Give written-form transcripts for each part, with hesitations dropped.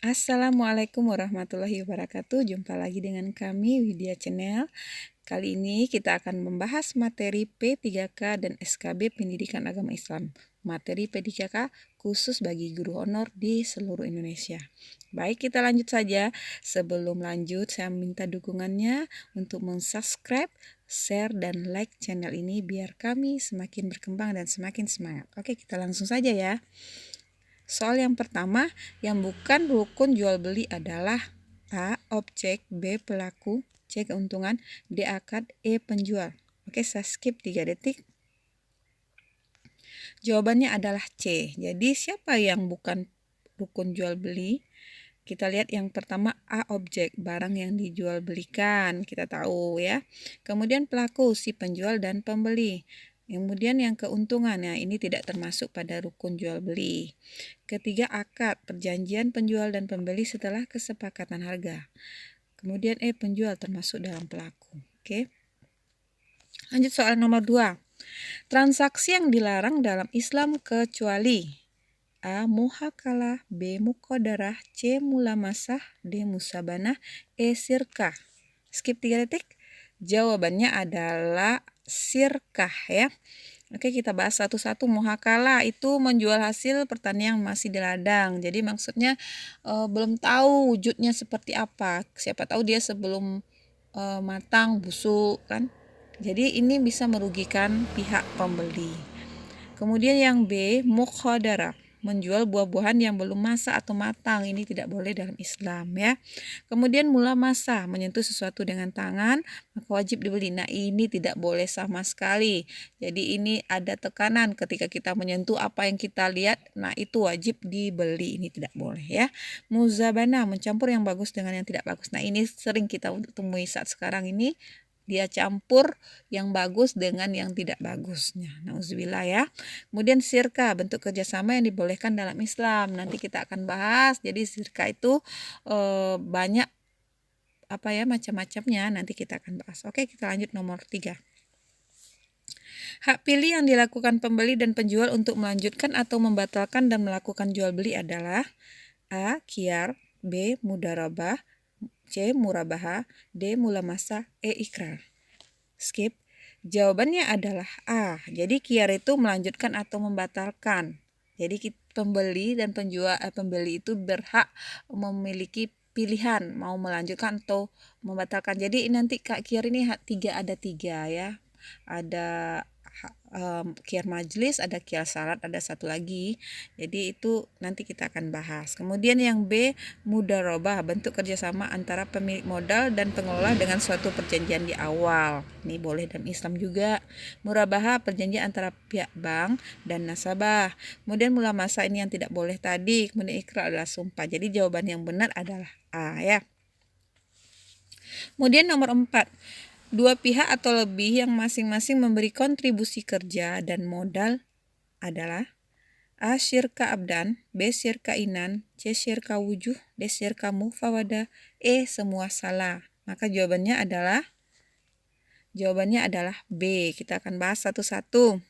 Assalamualaikum warahmatullahi wabarakatuh. Jumpa lagi dengan kami Widya Channel. Kali ini kita akan membahas materi P3K dan SKB Pendidikan Agama Islam. Materi P3K khusus bagi guru honor di seluruh Indonesia. Baik, kita lanjut saja. Sebelum lanjut, saya minta dukungannya untuk subscribe, share, dan like channel ini biar kami semakin berkembang dan semakin semangat. Oke, kita langsung saja ya. Soal yang pertama, yang bukan rukun jual beli adalah A. Objek, B. Pelaku, C. Keuntungan, D. Akad, E. Penjual. Oke, saya skip 3 detik. Jawabannya adalah C. Jadi siapa yang bukan rukun jual beli? Kita lihat yang pertama A. Objek, barang yang dijual belikan, kita tahu ya. Kemudian pelaku, si penjual dan pembeli. Kemudian yang keuntungan, ya ini tidak termasuk pada rukun jual beli. Ketiga, akad, perjanjian penjual dan pembeli setelah kesepakatan harga. Kemudian E, penjual termasuk dalam pelaku. Oke. Lanjut soal nomor 2. Transaksi yang dilarang dalam Islam kecuali A. Muhakalah, B. Mukodarah, C. Mulamasah, D. Musabanah, E. Sirkah. Skip 3 detik. Jawabannya adalah sirkah ya. Oke, kita bahas satu-satu. Muhakalah itu menjual hasil pertanian masih di ladang. Jadi maksudnya belum tahu wujudnya seperti apa. Siapa tahu dia sebelum matang busuk kan. Jadi ini bisa merugikan pihak pembeli. Kemudian yang B, mukhadarah, menjual buah-buahan yang belum masak atau matang. Ini tidak boleh dalam Islam ya. Kemudian mula masa, menyentuh sesuatu dengan tangan maka wajib dibeli. Nah, ini tidak boleh sama sekali. Jadi ini ada tekanan ketika kita menyentuh apa yang kita lihat. Nah, itu wajib dibeli. Ini tidak boleh ya. Muzabana, mencampur yang bagus dengan yang tidak bagus. Nah, ini sering kita temui saat sekarang ini. Dia campur yang bagus dengan yang tidak bagusnya. Nauzubillah ya. Kemudian sirka, bentuk kerjasama yang dibolehkan dalam Islam. Nanti kita akan bahas. Jadi sirka itu banyak macam-macamnya. Nanti kita akan bahas. Oke, kita lanjut nomor 3. Hak pilih yang dilakukan pembeli dan penjual untuk melanjutkan atau membatalkan dan melakukan jual beli adalah A. Khiyar, B. Mudarabah, C. Murabaha, D. Mulamasa, E. Ikrar. Skip. Jawabannya adalah A. Jadi khiyar itu melanjutkan atau membatalkan. Jadi pembeli dan pembeli itu berhak memiliki pilihan mau melanjutkan atau membatalkan. Jadi nanti khiyar ini ada tiga ya. Ada khiyar majlis, ada khiyar syarat, ada satu lagi. Jadi itu nanti kita akan bahas. Kemudian yang B, mudarabah, bentuk kerjasama antara pemilik modal dan pengelola dengan suatu perjanjian di awal. Ini boleh dalam Islam juga. Murabaha, perjanjian antara pihak bank dan nasabah. Kemudian mulamasa ini yang tidak boleh tadi. Kemudian ikrar adalah sumpah. Jadi jawaban yang benar adalah A ya. Kemudian nomor 4. Dua pihak atau lebih yang masing-masing memberi kontribusi kerja dan modal adalah A. Syirka abdan, B. Syirka inan, C. Syirka wujuh, D. Syirka mufawada, E. Semua salah. Maka jawabannya adalah B. Kita akan bahas satu-satu.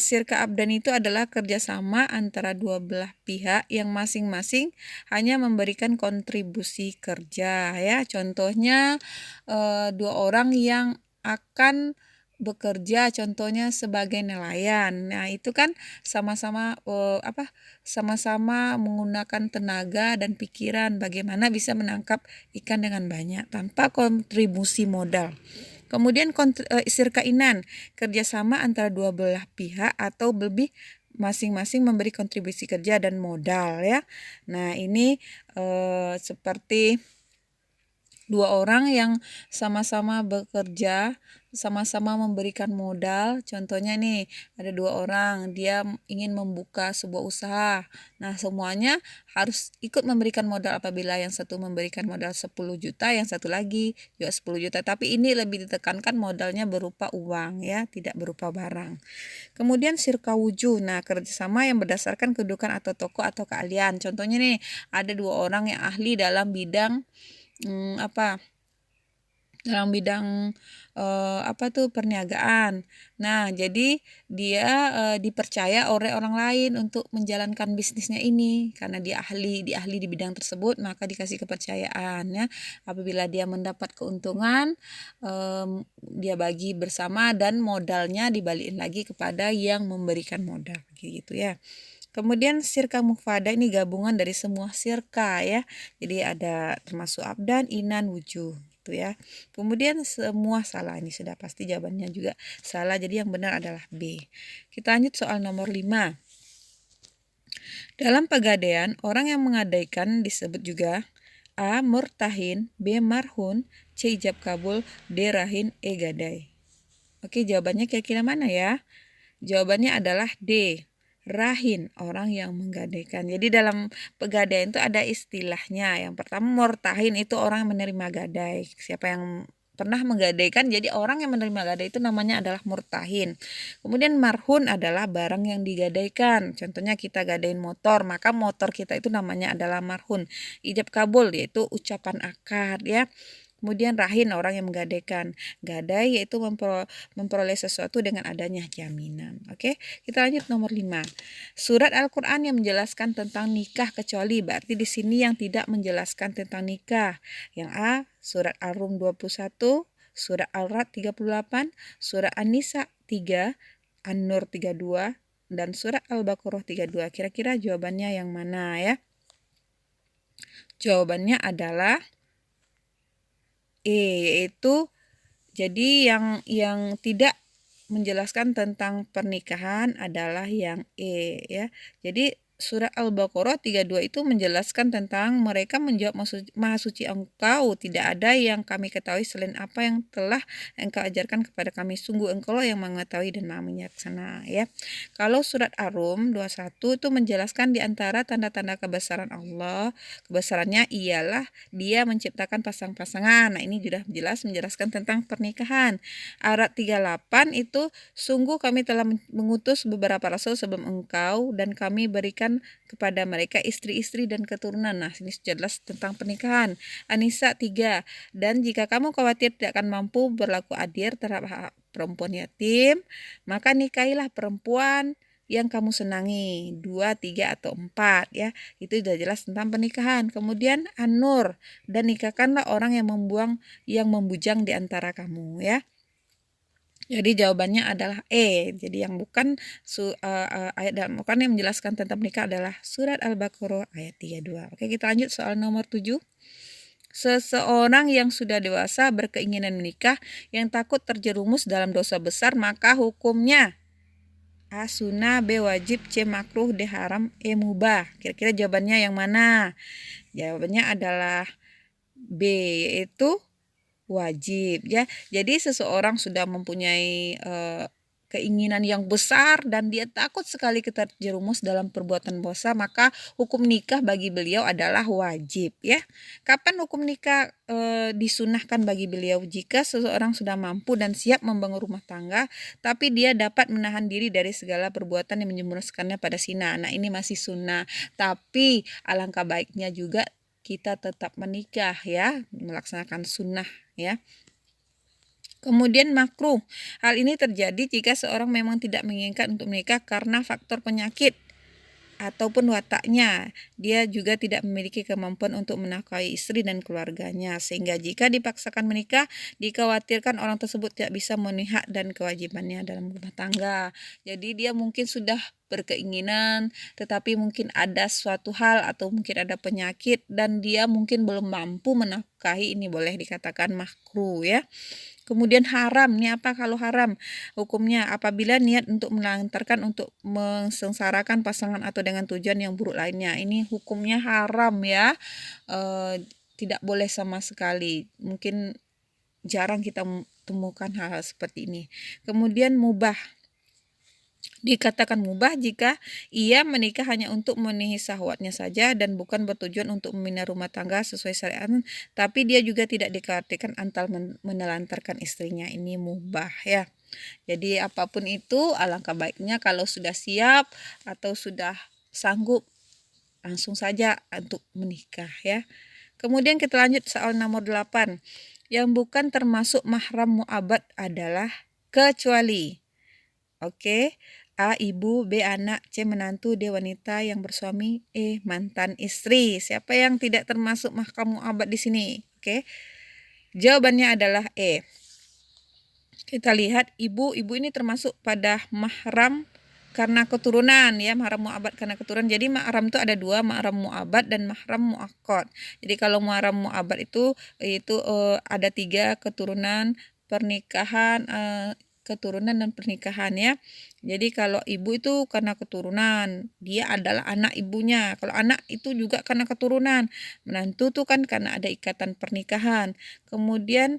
Syirka abdan itu adalah kerjasama antara dua belah pihak yang masing-masing hanya memberikan kontribusi kerja ya. Contohnya dua orang yang akan bekerja contohnya sebagai nelayan. Nah, itu kan sama-sama sama-sama menggunakan tenaga dan pikiran bagaimana bisa menangkap ikan dengan banyak tanpa kontribusi modal. Kemudian syirka inan, kerjasama antara dua belah pihak atau lebih masing-masing memberi kontribusi kerja dan modal ya. Nah, ini seperti dua orang yang sama-sama bekerja, sama-sama memberikan modal. Contohnya nih, ada dua orang, dia ingin membuka sebuah usaha. Nah, semuanya harus ikut memberikan modal apabila yang satu memberikan modal 10 juta, yang satu lagi juga 10 juta. Tapi ini lebih ditekankan modalnya berupa uang ya, tidak berupa barang. Kemudian syirka wujuh, nah kerjasama yang berdasarkan kedudukan atau tokoh atau keahlian. Contohnya nih, ada dua orang yang ahli dalam bidang dalam bidang perniagaan. Nah, jadi dia dipercaya oleh orang lain untuk menjalankan bisnisnya ini karena dia ahli di bidang tersebut, maka dikasih kepercayaan ya. Apabila dia mendapat keuntungan, dia bagi bersama dan modalnya dibalikin lagi kepada yang memberikan modal gitu ya. Kemudian sirka mufada ini gabungan dari semua sirka ya. Jadi ada termasuk abdan, inan, wujuh gitu ya. Kemudian semua salah, ini sudah pasti jawabannya juga salah. Jadi yang benar adalah B. Kita lanjut soal nomor 5. Dalam pegadaian, orang yang mengadaikan disebut juga A. Murtahin, B. Marhun, C. Ijab kabul, D. Rahin, E. Gadai. Oke, jawabannya kira-kira mana ya? Jawabannya adalah D. Rahin, orang yang menggadaikan. Jadi dalam pegadaian itu ada istilahnya. Yang pertama murtahin, itu orang yang menerima gadai. Siapa yang pernah menggadaikan, jadi orang yang menerima gadai itu namanya adalah murtahin. Kemudian marhun adalah barang yang digadaikan. Contohnya kita gadain motor, maka motor kita itu namanya adalah marhun. Ijab kabul yaitu ucapan akad ya. Kemudian rahin, orang yang menggadaikan. Gadai yaitu memperoleh sesuatu dengan adanya jaminan. Oke, kita lanjut nomor 5. Surat Al-Qur'an yang menjelaskan tentang nikah kecuali, berarti di sini yang tidak menjelaskan tentang nikah. Yang A, surat Ar-Rum 21, surat Al-Ra'd 38, surat An-Nisa 3, An-Nur 32, dan surat Al-Baqarah 32. Kira-kira jawabannya yang mana ya? Jawabannya adalah E, yaitu jadi yang tidak menjelaskan tentang pernikahan adalah yang E ya. Jadi surat Al-Baqarah 32 itu menjelaskan tentang mereka menjawab Maha Suci Engkau, tidak ada yang kami ketahui selain apa yang telah Engkau ajarkan kepada kami. Sungguh Engkau yang mengetahui dan Maha Bijaksana ya. Kalau surat Ar-Rum 21 itu menjelaskan di antara tanda-tanda kebesaran Allah, kebesarannya ialah Dia menciptakan pasang-pasangan. Nah, ini sudah jelas menjelaskan tentang pernikahan. Ar-Ra'd 38 itu sungguh kami telah mengutus beberapa rasul sebelum engkau dan kami berikan kepada mereka istri-istri dan keturunan. Nah, ini jelas tentang pernikahan. An-Nisa 3. Dan jika kamu khawatir tidak akan mampu berlaku adil terhadap perempuan yatim, maka nikahilah perempuan yang kamu senangi, 2, 3, atau 4 ya. Itu sudah jelas tentang pernikahan. Kemudian An-Nur, dan nikahkanlah orang yang membujang di antara kamu ya. Jadi jawabannya adalah E. Jadi yang bukan ayat dalam Al-Quran yang menjelaskan tentang nikah adalah surat Al-Baqarah ayat 32. Oke, kita lanjut soal nomor 7. Seseorang yang sudah dewasa berkeinginan menikah yang takut terjerumus dalam dosa besar, maka hukumnya A. Sunnah, B. Wajib, C. Makruh, D. Haram, E. Mubah. Kira-kira jawabannya yang mana? Jawabannya adalah B, yaitu wajib ya. Jadi seseorang sudah mempunyai keinginan yang besar dan dia takut sekali terjerumus dalam perbuatan dosa, maka hukum nikah bagi beliau adalah wajib ya. Kapan hukum nikah disunahkan bagi beliau? Jika seseorang sudah mampu dan siap membangun rumah tangga, tapi dia dapat menahan diri dari segala perbuatan yang menjerumuskannya pada zina. Nah, ini masih sunnah. Tapi alangkah baiknya juga kita tetap menikah ya, melaksanakan sunnah ya. Kemudian makruh. Hal ini terjadi jika seorang memang tidak menginginkan untuk menikah karena faktor penyakit ataupun wataknya. Dia juga tidak memiliki kemampuan untuk menafkahi istri dan keluarganya. Sehingga jika dipaksakan menikah, dikhawatirkan orang tersebut tidak bisa memenuhi hak dan kewajibannya dalam rumah tangga. Jadi dia mungkin sudah berkeinginan, tetapi mungkin ada suatu hal atau mungkin ada penyakit dan dia mungkin belum mampu menafkahi, ini boleh dikatakan makruh ya. Kemudian haram, ini apa kalau haram? Hukumnya apabila niat untuk melantarkan, untuk mensengsarakan pasangan atau dengan tujuan yang buruk lainnya. Ini hukumnya haram ya. Tidak boleh sama sekali. Mungkin jarang kita temukan hal-hal seperti ini. Kemudian mubah. Dikatakan mubah jika ia menikah hanya untuk memenuhi syahwatnya saja dan bukan bertujuan untuk membina rumah tangga sesuai syariat, tapi dia juga tidak dikhawatirkan antal menelantarkan istrinya. Ini mubah ya. Jadi apapun itu alangkah baiknya kalau sudah siap atau sudah sanggup langsung saja untuk menikah ya. Kemudian kita lanjut soal nomor 8. yang bukan termasuk mahram mu'abbad adalah kecuali. Oke. A. Ibu. B. Anak. C. Menantu. D. Wanita yang bersuami. E. Mantan istri. Siapa yang tidak termasuk mahram mu'abbad di sini? Oke. Jawabannya adalah E. Kita lihat ibu ini termasuk pada mahram karena keturunan ya, mahram mu'abbad karena keturunan. Jadi mahram itu ada dua, mahram mu'abbad dan mahram mu'aqqad. Jadi kalau mahram mu'abbad itu ada 3 keturunan, pernikahan, keturunan dan pernikahan ya. Jadi kalau ibu itu karena keturunan, dia adalah anak ibunya. Kalau anak itu juga karena keturunan. Menantu tuh kan karena ada ikatan pernikahan. Kemudian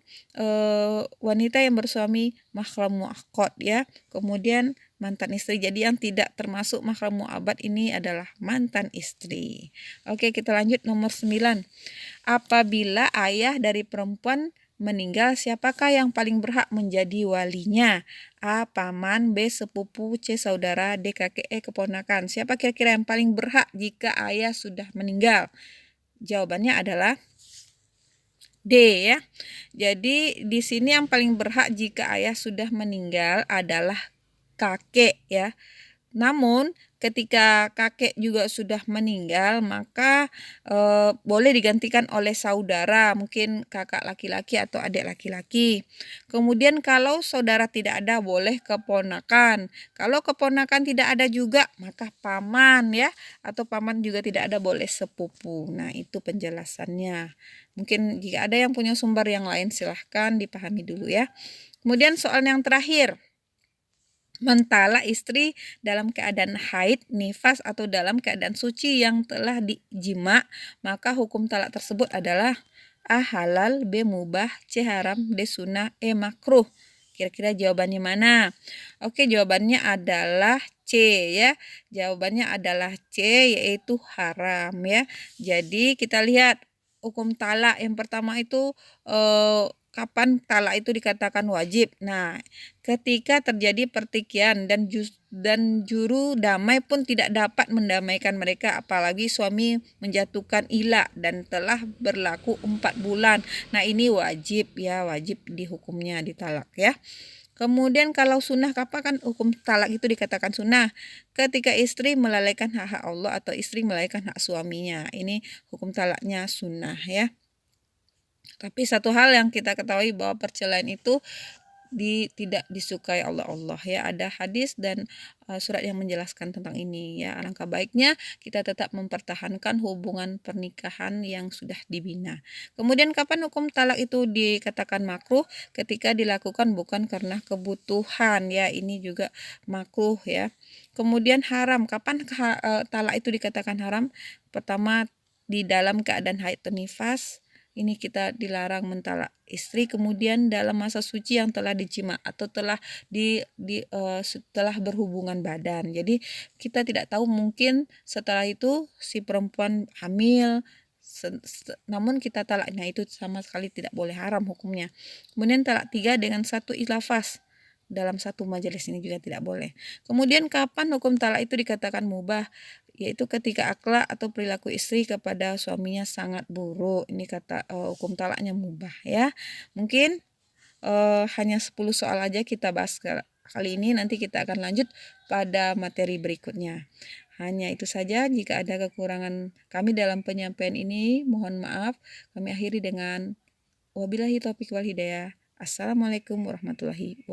wanita yang bersuami mahram mu'aqqad ya. Kemudian mantan istri. Jadi yang tidak termasuk mahram mu'abbad ini adalah mantan istri. Oke, kita lanjut nomor 9. Apabila ayah dari perempuan meninggal, siapakah yang paling berhak menjadi walinya? A. Paman. B. Sepupu. C. Saudara. D. Kakek. E. Keponakan. Siapa kira-kira yang paling berhak jika ayah sudah meninggal? Jawabannya adalah D ya. Jadi di sini yang paling berhak jika ayah sudah meninggal adalah kakek ya. Namun ketika kakek juga sudah meninggal, maka boleh digantikan oleh saudara, mungkin kakak laki-laki atau adik laki-laki. Kemudian kalau saudara tidak ada, boleh keponakan. Kalau keponakan tidak ada juga, maka paman ya, atau paman juga tidak ada, boleh sepupu. Nah, itu penjelasannya. Mungkin jika ada yang punya sumber yang lain, silahkan dipahami dulu ya. Kemudian soal yang terakhir. Mentalak istri dalam keadaan haid, nifas, atau dalam keadaan suci yang telah dijima, maka hukum talak tersebut adalah A. Halal, B. Mubah, C. Haram, D. Sunnah, E. Makruh. Kira-kira jawabannya mana? Oke, jawabannya adalah C ya. Jawabannya adalah C, yaitu haram ya. Jadi kita lihat hukum talak yang pertama itu kapan talak itu dikatakan wajib. Nah, ketika terjadi pertikaian dan juru damai pun tidak dapat mendamaikan mereka, apalagi suami menjatuhkan ilah dan telah berlaku 4 bulan. Nah, ini wajib ya, wajib dihukumnya ditalak ya. Kemudian kalau sunnah, kapan kan hukum talak itu dikatakan sunnah? Ketika istri melalaikan hak-hak Allah atau istri melalaikan hak suaminya. Ini hukum talaknya sunnah ya. Tapi satu hal yang kita ketahui bahwa perceraian itu tidak disukai Allah ya. Ada hadis dan surat yang menjelaskan tentang ini ya. Alangkah baiknya kita tetap mempertahankan hubungan pernikahan yang sudah dibina. Kemudian kapan hukum talak itu dikatakan makruh? Ketika dilakukan bukan karena kebutuhan ya. Ini juga makruh ya. Kemudian haram. Kapan talak itu dikatakan haram? Pertama, di dalam keadaan haid atau nifas. Ini kita dilarang mentalak istri. Kemudian dalam masa suci yang telah dijima atau telah setelah berhubungan badan. Jadi kita tidak tahu, mungkin setelah itu si perempuan hamil, namun kita talak. Nah, itu sama sekali tidak boleh, haram hukumnya. Kemudian talak 3 dengan satu ilafaz. Dalam satu majelis, ini juga tidak boleh. Kemudian kapan hukum talak itu dikatakan mubah? Yaitu ketika akhlak atau perilaku istri kepada suaminya sangat buruk. Ini kata hukum talaknya mubah ya. Mungkin hanya 10 soal aja kita bahas kali ini. Nanti kita akan lanjut pada materi berikutnya. Hanya itu saja. Jika ada kekurangan kami dalam penyampaian ini, mohon maaf. Kami akhiri dengan wabillahi taufiq wal hidayah. Assalamualaikum warahmatullahi wabarakatuh.